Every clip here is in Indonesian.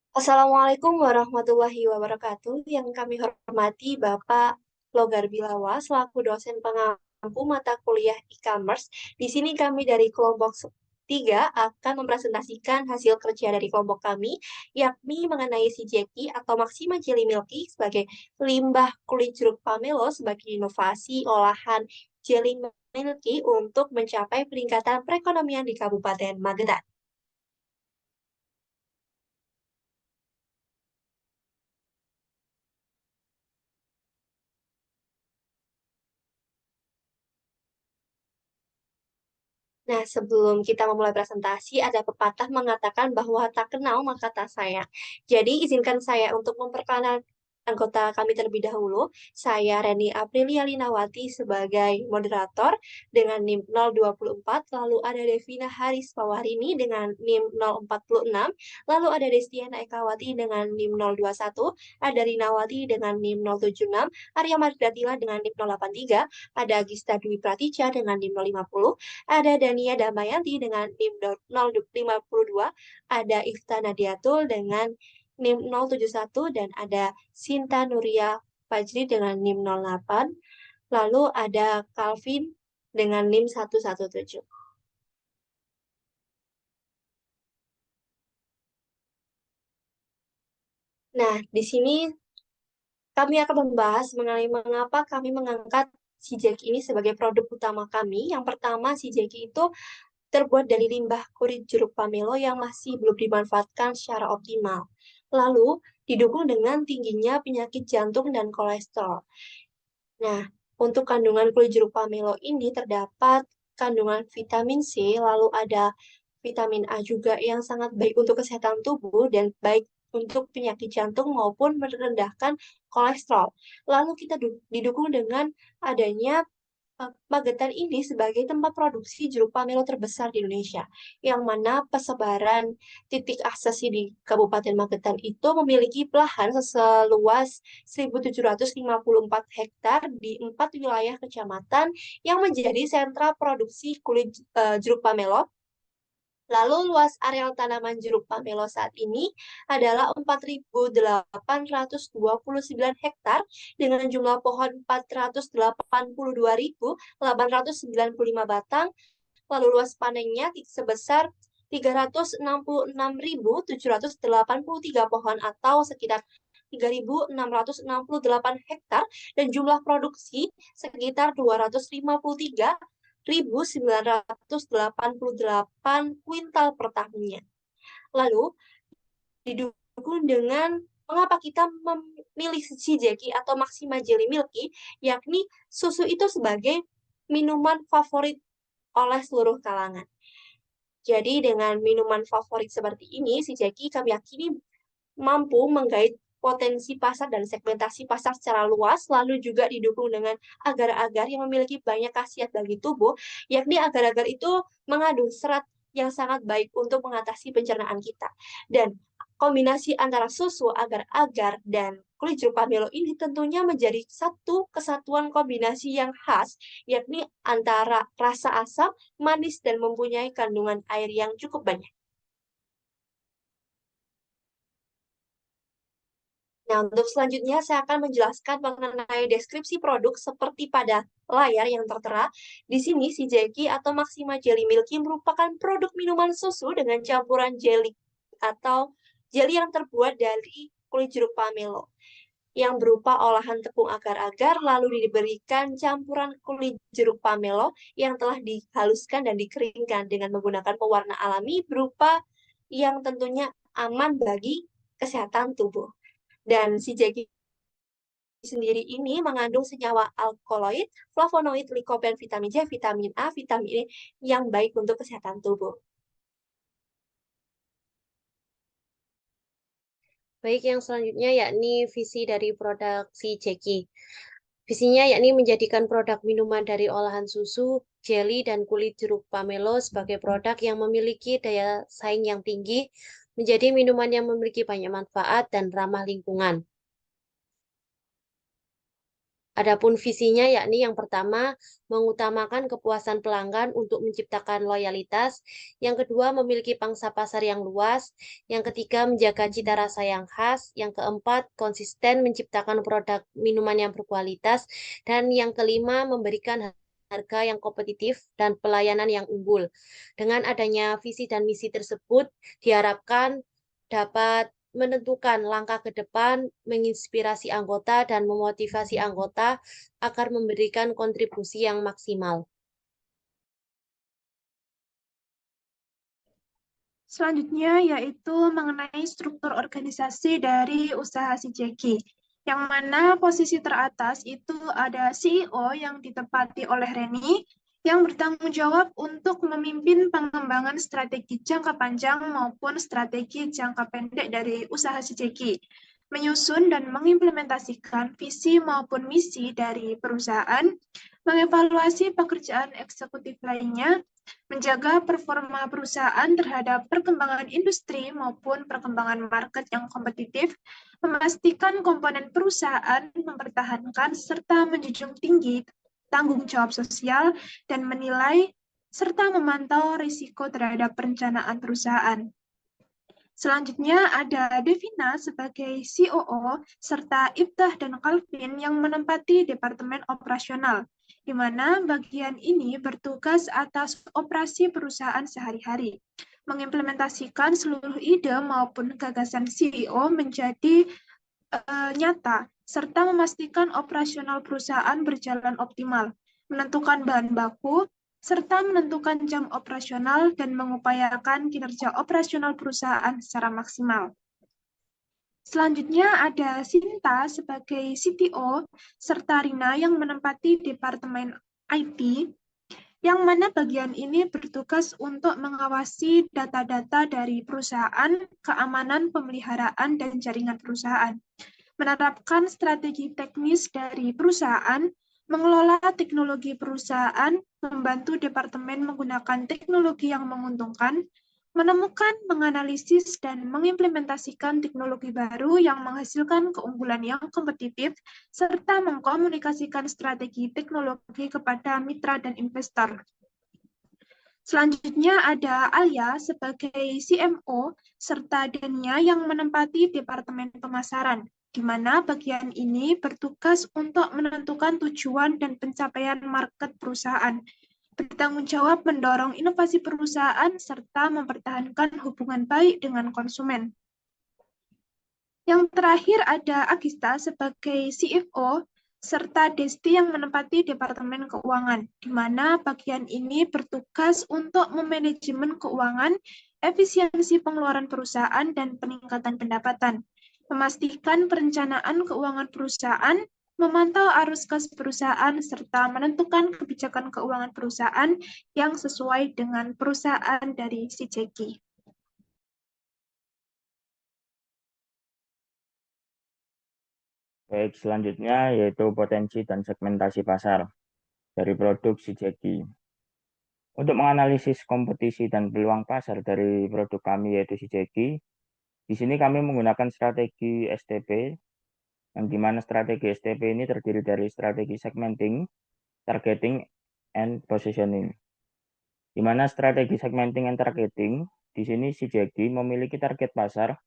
Assalamualaikum warahmatullahi wabarakatuh. Yang kami hormati Bapak Logar Bilawa selaku dosen pengampu mata kuliah e-commerce. Di sini kami dari kelompok 3 akan mempresentasikan hasil kerja dari kelompok kami, yakni mengenai si Jeki atau Maxima Jelly Milky sebagai limbah kulit jeruk pamelo sebagai inovasi olahan jelly milky untuk mencapai peningkatan perekonomian di Kabupaten Magetan. Nah, sebelum kita memulai presentasi, ada pepatah mengatakan bahwa tak kenal maka tak sayang. Jadi, izinkan saya untuk memperkenalkan anggota kami terlebih dahulu. Saya Reni Aprilia Linawati sebagai moderator dengan NIM 024, lalu ada Devina Haris Pawarini dengan NIM 046, lalu ada Destiana Ekawati dengan NIM 021, ada Rinawati dengan NIM 076, Arya Mardatila dengan NIM 083, ada Agista Dwi Pratica dengan NIM 050, ada Dania Damayanti dengan NIM 052, ada Ifta Nadiatul dengan NIM 071, dan ada Sinta Nuria Fajri dengan NIM 08, lalu ada Calvin dengan NIM 117. Nah, di sini kami akan membahas mengenai mengapa kami mengangkat si Jeki ini sebagai produk utama kami. Yang pertama, si Jeki itu terbuat dari limbah kulit jeruk pamelo yang masih belum dimanfaatkan secara optimal. Lalu, didukung dengan tingginya penyakit jantung dan kolesterol. Nah, untuk kandungan kulit jeruk pamelo ini terdapat kandungan vitamin C, lalu ada vitamin A juga yang sangat baik untuk kesehatan tubuh dan baik untuk penyakit jantung maupun merendahkan kolesterol. Lalu kita didukung dengan adanya Magetan ini sebagai tempat produksi jeruk pamelo terbesar di Indonesia, yang mana persebaran titik akses di Kabupaten Magetan itu memiliki lahan seluas 1.754 hektar di 4 wilayah kecamatan yang menjadi sentra produksi kulit jeruk pamelo. Lalu luas areal tanaman jeruk pamelo saat ini adalah 4.829 hektar dengan jumlah pohon 482.895 batang, lalu luas panennya sebesar 366.783 pohon atau sekitar 3.668 hektar, dan jumlah produksi sekitar 253.988 kuintal per tahunnya. Lalu didukung dengan mengapa kita memilih si Jeki atau Maxima Jelly Milky, yakni susu itu sebagai minuman favorit oleh seluruh kalangan. Jadi dengan minuman favorit seperti ini, si Jeki kami yakini mampu menggait potensi pasar dan segmentasi pasar secara luas, lalu juga didukung dengan agar-agar yang memiliki banyak khasiat bagi tubuh, yakni agar-agar itu mengandung serat yang sangat baik untuk mengatasi pencernaan kita. Dan kombinasi antara susu, agar-agar, dan kulit jeruk pamelo ini tentunya menjadi satu kesatuan kombinasi yang khas, yakni antara rasa asam, manis, dan mempunyai kandungan air yang cukup banyak. Nah, untuk selanjutnya saya akan menjelaskan mengenai deskripsi produk seperti pada layar yang tertera. Di sini, si Jeki atau Maxima Jelly Milky merupakan produk minuman susu dengan campuran jelly atau jelly yang terbuat dari kulit jeruk pamelo yang berupa olahan tepung agar-agar lalu diberikan campuran kulit jeruk pamelo yang telah dihaluskan dan dikeringkan dengan menggunakan pewarna alami berupa yang tentunya aman bagi kesehatan tubuh. Dan si Jeki sendiri ini mengandung senyawa alkaloid, flavonoid, likopen, vitamin C, vitamin A, vitamin E yang baik untuk kesehatan tubuh. Baik, yang selanjutnya yakni visi dari produk si Jeki. Visinya yakni menjadikan produk minuman dari olahan susu, jelly, dan kulit jeruk pamelo sebagai produk yang memiliki daya saing yang tinggi, menjadi minuman yang memiliki banyak manfaat dan ramah lingkungan. Adapun visinya yakni yang pertama, mengutamakan kepuasan pelanggan untuk menciptakan loyalitas. Yang kedua, memiliki pangsa pasar yang luas. Yang ketiga, menjaga cita rasa yang khas. Yang keempat, konsisten menciptakan produk minuman yang berkualitas. Dan yang kelima, memberikan harga yang kompetitif dan pelayanan yang unggul. Dengan adanya visi dan misi tersebut, diharapkan dapat menentukan langkah ke depan, menginspirasi anggota, dan memotivasi anggota agar memberikan kontribusi yang maksimal. Selanjutnya yaitu mengenai struktur organisasi dari usaha si Jeki, yang mana posisi teratas itu ada CEO yang ditempati oleh Reni, yang bertanggung jawab untuk memimpin pengembangan strategi jangka panjang maupun strategi jangka pendek dari usaha si Jeki, menyusun dan mengimplementasikan visi maupun misi dari perusahaan, mengevaluasi pekerjaan eksekutif lainnya, menjaga performa perusahaan terhadap perkembangan industri maupun perkembangan market yang kompetitif, memastikan komponen perusahaan mempertahankan serta menjunjung tinggi tanggung jawab sosial, dan menilai serta memantau risiko terhadap perencanaan perusahaan. Selanjutnya ada Devina sebagai COO, serta Ibtah dan Calvin yang menempati Departemen Operasional, di mana bagian ini bertugas atas operasi perusahaan sehari-hari, mengimplementasikan seluruh ide maupun gagasan CEO menjadi nyata, serta memastikan operasional perusahaan berjalan optimal, menentukan bahan baku, serta menentukan jam operasional dan mengupayakan kinerja operasional perusahaan secara maksimal. Selanjutnya ada Sinta sebagai CTO, serta Rina yang menempati Departemen IT, yang mana bagian ini bertugas untuk mengawasi data-data dari perusahaan, keamanan, pemeliharaan, dan jaringan perusahaan, menerapkan strategi teknis dari perusahaan, mengelola teknologi perusahaan, membantu departemen menggunakan teknologi yang menguntungkan, menemukan, menganalisis, dan mengimplementasikan teknologi baru yang menghasilkan keunggulan yang kompetitif, serta mengkomunikasikan strategi teknologi kepada mitra dan investor. Selanjutnya ada Alia sebagai CMO, serta Dania yang menempati Departemen Pemasaran, di mana bagian ini bertugas untuk menentukan tujuan dan pencapaian market perusahaan, bertanggung jawab mendorong inovasi perusahaan, serta mempertahankan hubungan baik dengan konsumen. Yang terakhir ada Agista sebagai CFO, serta Desti yang menempati Departemen Keuangan, di mana bagian ini bertugas untuk memanajemen keuangan, efisiensi pengeluaran perusahaan, dan peningkatan pendapatan, memastikan perencanaan keuangan perusahaan, memantau arus kas perusahaan, serta menentukan kebijakan keuangan perusahaan yang sesuai dengan perusahaan dari si Jeki. Baik, selanjutnya yaitu potensi dan segmentasi pasar dari produk si Jeki. Untuk menganalisis kompetisi dan peluang pasar dari produk kami yaitu si Jeki, di sini kami menggunakan strategi STP, yang dimana strategi STP ini terdiri dari strategi segmenting, targeting, and positioning. Di mana strategi segmenting and targeting, di sini si Jeki memiliki target pasar,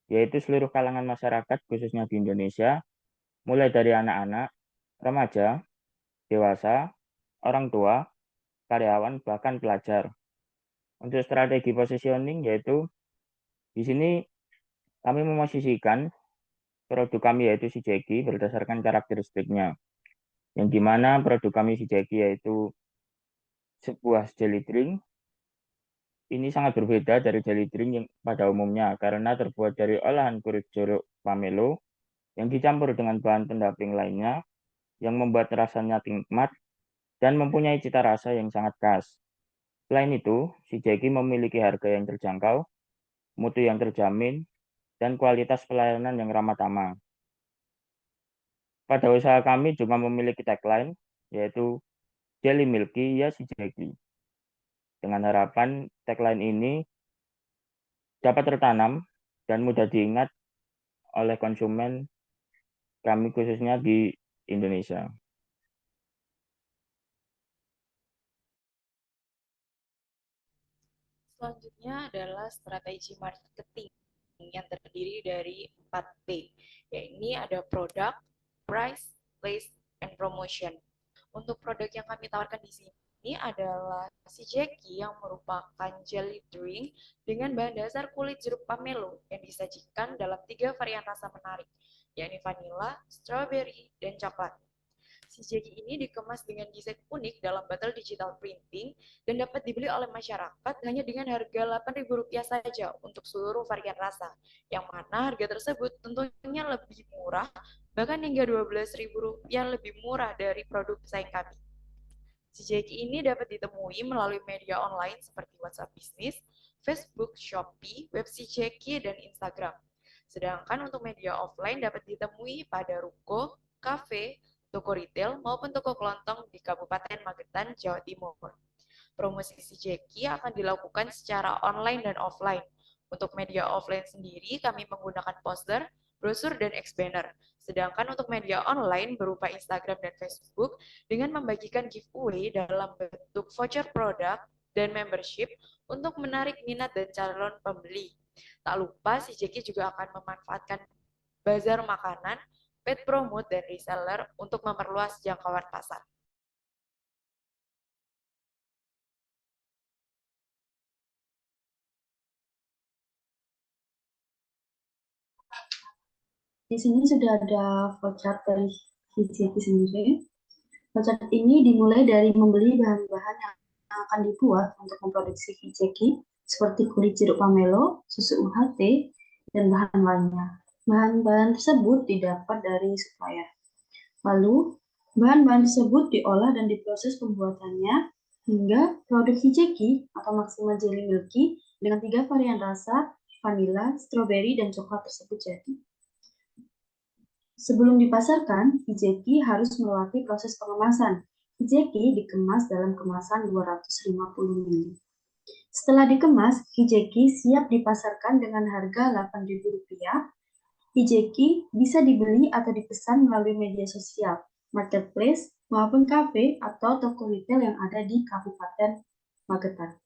yaitu seluruh kalangan masyarakat khususnya di Indonesia, mulai dari anak-anak, remaja, dewasa, orang tua, karyawan, bahkan pelajar. Untuk strategi positioning yaitu di sini kami memosisikan produk kami yaitu si Jeki berdasarkan karakteristiknya. Yang dimana produk kami si Jeki yaitu sebuah jelly drink. Ini sangat berbeda dari jelly drink yang pada umumnya karena terbuat dari olahan kulit jeruk pamelo yang dicampur dengan bahan pendamping lainnya yang membuat rasanya nikmat dan mempunyai cita rasa yang sangat khas. Selain itu, si Jeki memiliki harga yang terjangkau, mutu yang terjamin, dan kualitas pelayanan yang ramah tamah. Pada usaha kami juga memiliki tagline, yaitu Jelly Milky ya si Jeki. Dengan harapan tagline ini dapat tertanam dan mudah diingat oleh konsumen kami khususnya di Indonesia. Selanjutnya adalah strategi marketing yang terdiri dari 4P, yaitu ada produk, price, place, and promotion. Untuk produk yang kami tawarkan di sini adalah si Jackie yang merupakan jelly drink dengan bahan dasar kulit jeruk pamelo yang disajikan dalam 3 varian rasa menarik, yakni vanilla, strawberry, dan coklat. Si Jackie ini dikemas dengan desain unik dalam botol digital printing dan dapat dibeli oleh masyarakat hanya dengan harga Rp8.000 saja untuk seluruh varian rasa, yang mana harga tersebut tentunya lebih murah, bahkan hingga Rp12.000 lebih murah dari produk pesaing kami. Si Jackie ini dapat ditemui melalui media online seperti WhatsApp Business, Facebook, Shopee, web si Jackie, dan Instagram. Sedangkan untuk media offline dapat ditemui pada ruko, kafe, toko retail, maupun toko kelontong di Kabupaten Magetan, Jawa Timur. Promosi si Jackie akan dilakukan secara online dan offline. Untuk media offline sendiri, kami menggunakan poster, brosur, dan X-banner. Sedangkan untuk media online berupa Instagram dan Facebook dengan membagikan giveaway dalam bentuk voucher produk dan membership untuk menarik minat dan calon pembeli. Tak lupa, si Jackie juga akan memanfaatkan bazar makanan, paid promote, dan reseller untuk memperluas jangkauan pasar. Di sini sudah ada flowchart dari Jackie sendiri. Flowchart ini dimulai dari membeli bahan-bahan yang akan dibuat untuk memproduksi Jackie, seperti kulit jeruk pamelo, susu UHT, dan bahan lainnya. Bahan-bahan tersebut didapat dari supplier. Lalu, bahan-bahan tersebut diolah dan diproses pembuatannya hingga produk Jackie atau maksimal jelly milky dengan 3 varian rasa, vanilla, strawberry, dan coklat tersebut jadi. Sebelum dipasarkan, Jackie harus melewati proses pengemasan. Jackie dikemas dalam kemasan 250 ml. Setelah dikemas, Jackie siap dipasarkan dengan harga Rp8.000. Jackie bisa dibeli atau dipesan melalui media sosial, marketplace, maupun kafe atau toko retail yang ada di Kabupaten Magetan.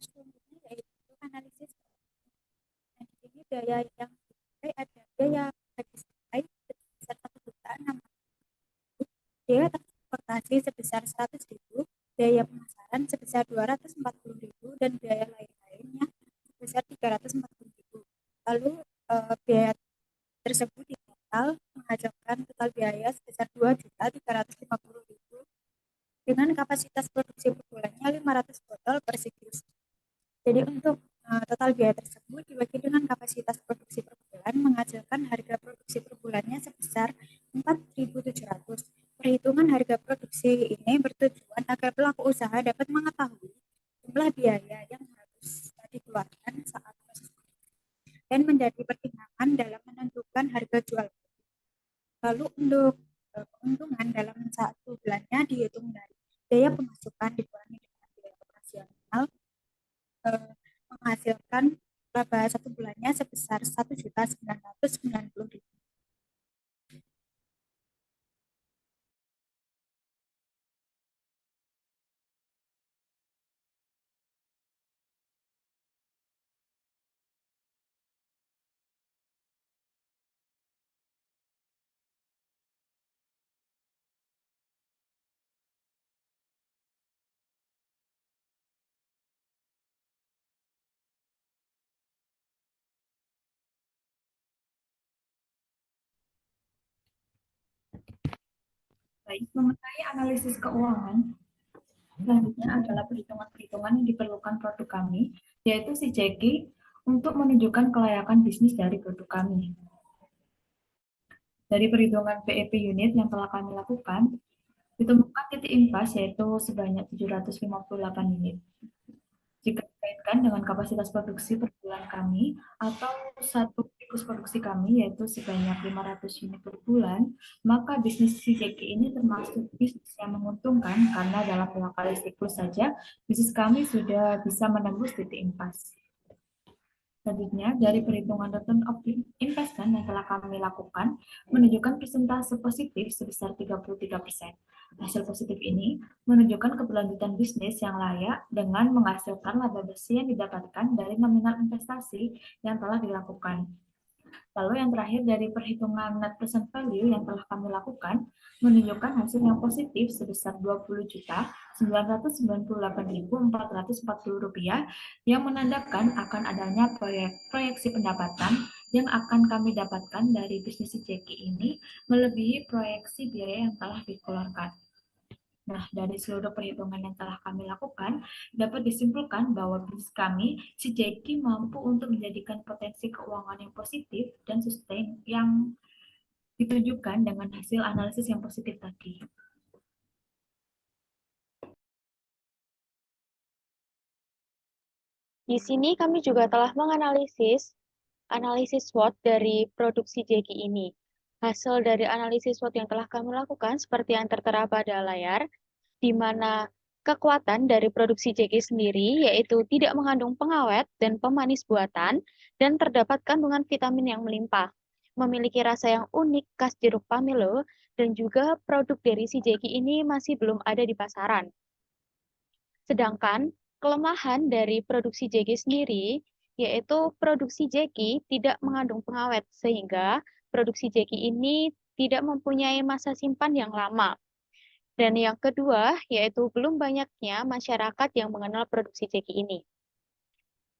Selanjutnya yaitu analisis. Nah, di sini biaya yang dipakai ada biaya bagi supply sebesar 1.600.000, biaya transportasi sebesar 100.000, biaya pemasaran sebesar 240.000, dan biaya lain-lainnya sebesar 340.000. Lalu biaya tersebut di total menghasilkan total biaya sebesar 2.350.000 dengan kapasitas produksi per bulannya 500 botol per siklus. Jadi untuk total biaya tersebut dibagi dengan kapasitas produksi per bulan menghasilkan harga produksi per bulannya sebesar 4.700. Perhitungan harga produksi ini bertujuan agar pelaku usaha dapat mengetahui jumlah biaya yang harus dikeluarkan saat proses dan menjadi pertimbangan dalam menentukan harga jual. Lalu untuk keuntungan dalam 1 bulannya dihitung dari biaya pemasukan dikurangi dengan biaya operasional menghasilkan laba 1 bulannya sebesar 1.990.000. Baik, mengenai analisis keuangan, selanjutnya adalah perhitungan-perhitungan yang diperlukan produk kami, yaitu si Jackie, untuk menunjukkan kelayakan bisnis dari produk kami. Dari perhitungan PEP unit yang telah kami lakukan, ditemukan titik impas yaitu sebanyak 758 unit. Jika dikaitkan dengan kapasitas produksi per bulan kami atau satu siklus produksi kami yaitu sebanyak 500 unit per bulan, maka bisnis CJK ini termasuk bisnis yang menguntungkan karena dalam 2 kali siklus saja bisnis kami sudah bisa menembus titik impas. Selanjutnya, dari perhitungan return of investment yang telah kami lakukan menunjukkan persentase positif sebesar 33%. Hasil positif ini menunjukkan keberlanjutan bisnis yang layak dengan menghasilkan laba bersih yang didapatkan dari nominal investasi yang telah dilakukan. Lalu yang terakhir dari perhitungan net present value yang telah kami lakukan menunjukkan hasil yang positif sebesar Rp20.998.440 yang menandakan akan adanya proyeksi pendapatan yang akan kami dapatkan dari bisnis CJK ini melebihi proyeksi biaya yang telah dikeluarkan. Nah, dari seluruh perhitungan yang telah kami lakukan, dapat disimpulkan bahwa bisnis kami, CJK, mampu untuk menjadikan potensi keuangan yang positif dan sustain yang ditunjukkan dengan hasil analisis yang positif tadi. Di sini kami juga telah menganalisis analisis SWOT dari produksi CJK ini. Hasil dari analisis SWOT yang telah kami lakukan seperti yang tertera pada layar, di mana kekuatan dari produksi CJK sendiri yaitu tidak mengandung pengawet dan pemanis buatan dan terdapat kandungan vitamin yang melimpah, memiliki rasa yang unik khas jeruk pamelo, dan juga produk dari CJK ini masih belum ada di pasaran. Sedangkan kelemahan dari produksi JK sendiri yaitu produksi JK tidak mengandung pengawet, sehingga produksi JK ini tidak mempunyai masa simpan yang lama. Dan yang kedua, yaitu belum banyaknya masyarakat yang mengenal produksi JK ini.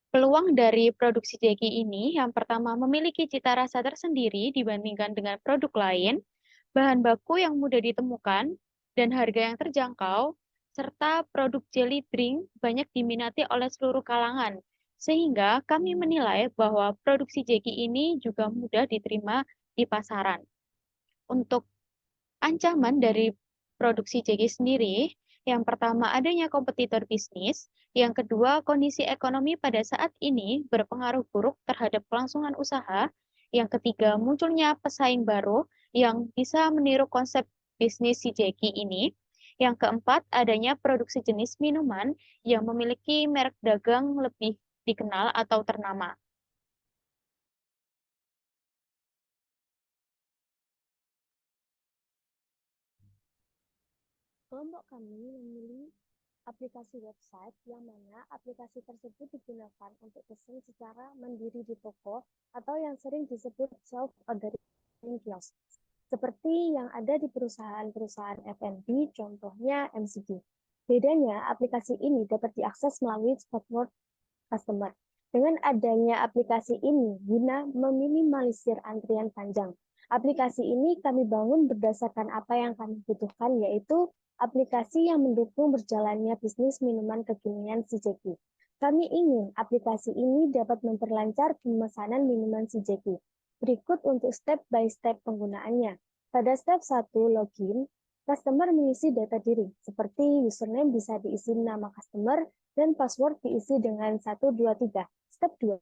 Peluang dari produksi JK ini yang pertama memiliki cita rasa tersendiri dibandingkan dengan produk lain, bahan baku yang mudah ditemukan, dan harga yang terjangkau, serta produk jelly drink banyak diminati oleh seluruh kalangan, sehingga kami menilai bahwa produksi JK ini juga mudah diterima di pasaran. Untuk ancaman dari produksi JK sendiri, yang pertama adanya kompetitor bisnis, yang kedua kondisi ekonomi pada saat ini berpengaruh buruk terhadap kelangsungan usaha, yang ketiga munculnya pesaing baru yang bisa meniru konsep bisnis si JK ini, yang keempat adanya produksi jenis minuman yang memiliki merek dagang lebih dikenal atau ternama. Kelompok kami memilih aplikasi website yang mana aplikasi tersebut digunakan untuk pesan secara mandiri di toko atau yang sering disebut self-ordering kiosk, seperti yang ada di perusahaan-perusahaan F&B, contohnya McD. Bedanya, aplikasi ini dapat diakses melalui support customer. Dengan adanya aplikasi ini, guna meminimalisir antrian panjang. Aplikasi ini kami bangun berdasarkan apa yang kami butuhkan, yaitu aplikasi yang mendukung berjalannya bisnis minuman kekinian CJK. Kami ingin aplikasi ini dapat memperlancar pemesanan minuman CJK. Berikut untuk step by step penggunaannya. Pada step 1, login, customer mengisi data diri, seperti username bisa diisi nama customer, dan password diisi dengan 123. Step 2,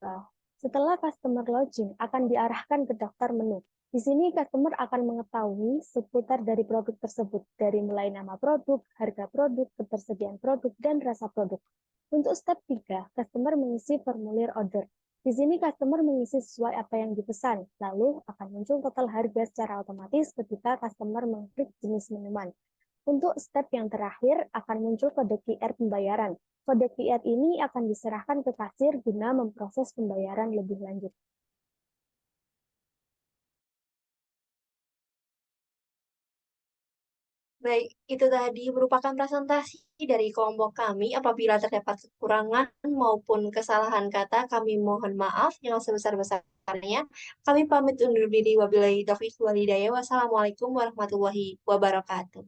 setelah customer login akan diarahkan ke daftar menu. Di sini customer akan mengetahui seputar dari produk tersebut, dari mulai nama produk, harga produk, ketersediaan produk, dan rasa produk. Untuk step 3, customer mengisi formulir order. Di sini customer mengisi sesuai apa yang dipesan, lalu akan muncul total harga secara otomatis ketika customer mengklik jenis minuman. Untuk step yang terakhir akan muncul kode QR pembayaran. Kode QR ini akan diserahkan ke kasir guna memproses pembayaran lebih lanjut. Baik, itu tadi merupakan presentasi dari kelompok kami. Apabila terdapat kekurangan maupun kesalahan kata, kami mohon maaf yang sebesar-besarnya. Kami pamit undur diri. Wabillahi taufiq wal hidayah. Wassalamualaikum warahmatullahi wabarakatuh.